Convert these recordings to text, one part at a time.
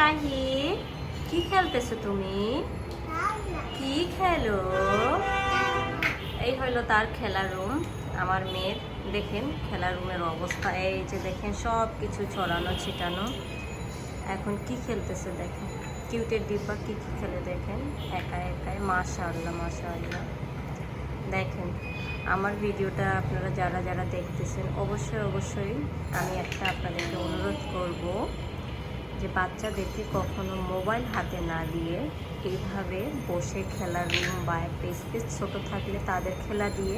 তাহি কি খেলতেছো তুমি? কি খেলো? এই হলো তার খেলার রুম। আমার মেয়ের দেখেন খেলার রুমের অবস্থা, এই যে দেখেন সব কিছু ছড়ানো ছিটানো। এখন কি খেলতেছে দেখেন, কিউটের ডিব্বা কি কি খেলে দেখেন একা একাই। মাশাআল্লাহ মাশাআল্লাহ। দেখেন আমার ভিডিওটা আপনারা যারা যারা দেখতেছেন অবশ্যই অবশ্যই আমি একটা আপনাদেরকে অনুরোধ করব যে বাচ্চাদেরকে কখনো মোবাইল হাতে না দিয়ে এইভাবে বসে খেলার রুম বা একটা স্পেস ছোটো থাকলে তাদের খেলা দিয়ে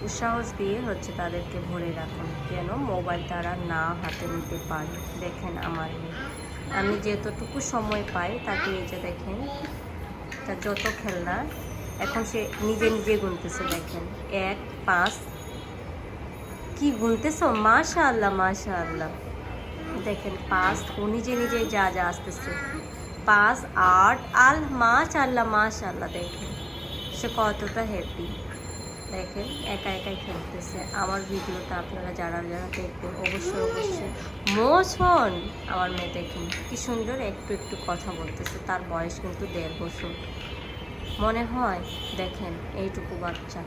উৎসাহস দিয়ে হচ্ছে তাদেরকে ভরে রাখুন, যেন মোবাইল তারা না হাতে নিতে পারে। দেখেন আমার মেয়ে, আমি যতটুকু সময় পাই তাকে এই যে দেখেন তার যত খেলনা এখন সে নিজে নিজে গুনতেছে। দেখেন 1 5 কি গুনতেছ? মাশাআল্লাহ মাশাআল্লাহ। দেখেন 5 ও নিজে নিজে যা যা আসতেছে 5 8 মাশাআল্লাহ মাশাআল্লাহ। দেখেন সে কতটা হ্যাপি। দেখেন একা একাই খেলতেছে। আমার ভিডিওটা আপনারা যারা যারা দেখবেন অবশ্যই অবশ্যই মোছন আমার মেয়ে দেখেন কি সুন্দর একটু একটু কথা বলতেছে। তার বয়স কিন্তু 1.5 বছর মনে হয়। দেখেন এইটুকু বাচ্চা,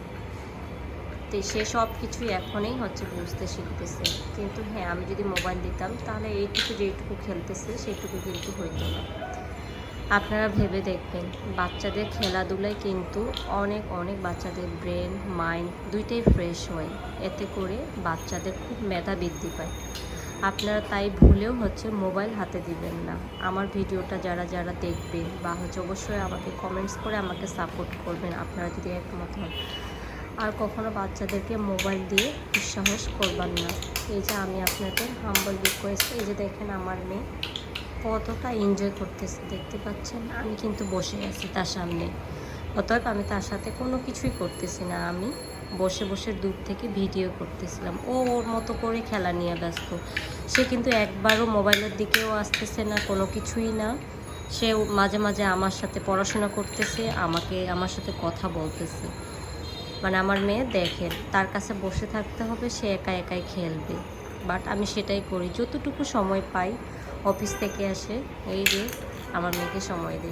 তো সে সব কিছুই এখনই হচ্ছে বুঝতে শিখতেছে। কিন্তু হ্যাঁ, আমি যদি মোবাইল দিতাম তাহলে এইটুকু যেইটুকু খেলতেছে সেইটুকু কিন্তু হইতো না। আপনারা ভেবে দেখবেন বাচ্চাদের খেলাধুলায় কিন্তু অনেক অনেক বাচ্চাদের ব্রেন মাইন্ড দুইটাই ফ্রেশ হয়, এতে করে বাচ্চাদের খুব মেধা বৃদ্ধি পায়। আপনারা তাই ভুলেও হচ্ছে মোবাইল হাতে দিবেন না। আমার ভিডিওটা যারা যারা দেখবেন বা হচ্ছে অবশ্যই আমাকে কমেন্টস করে আমাকে সাপোর্ট করবেন আপনারা যদি একমত হন। আর কখনো বাচ্চাদেরকে মোবাইল দিয়ে দুঃসাহস করবেন না। এই যে আমি আপনাদের হাম্বল রিকোয়েস্ট, এই যে দেখেন আমার মেয়ে কতটা এনজয় করতেছে দেখতে পাচ্ছেন। আমি কিন্তু বসে আছি তার সামনে, অতএব আমি তার সাথে কোনো কিছুই করতেছি না, আমি বসে বসে দূর থেকে ভিডিও করতেছিলাম। ও ওর মতো করে খেলা নিয়ে ব্যস্ত। সে কিন্তু একবারও মোবাইলের দিকেও আসতেছে না, কোনো কিছুই না। সে মাঝে মাঝে আমার সাথে পড়াশোনা করতেছে, আমার সাথে কথা বলতেছে। মানে আমার মেয়ে দেখেন তার কাছে বসে থাকতে হবে, সে একা একাই খেলবে। বাট আমি সেটাই করি, যতটুকু সময় পাই অফিস থেকে আসে এই যে আমার মেয়েকে সময় দিই।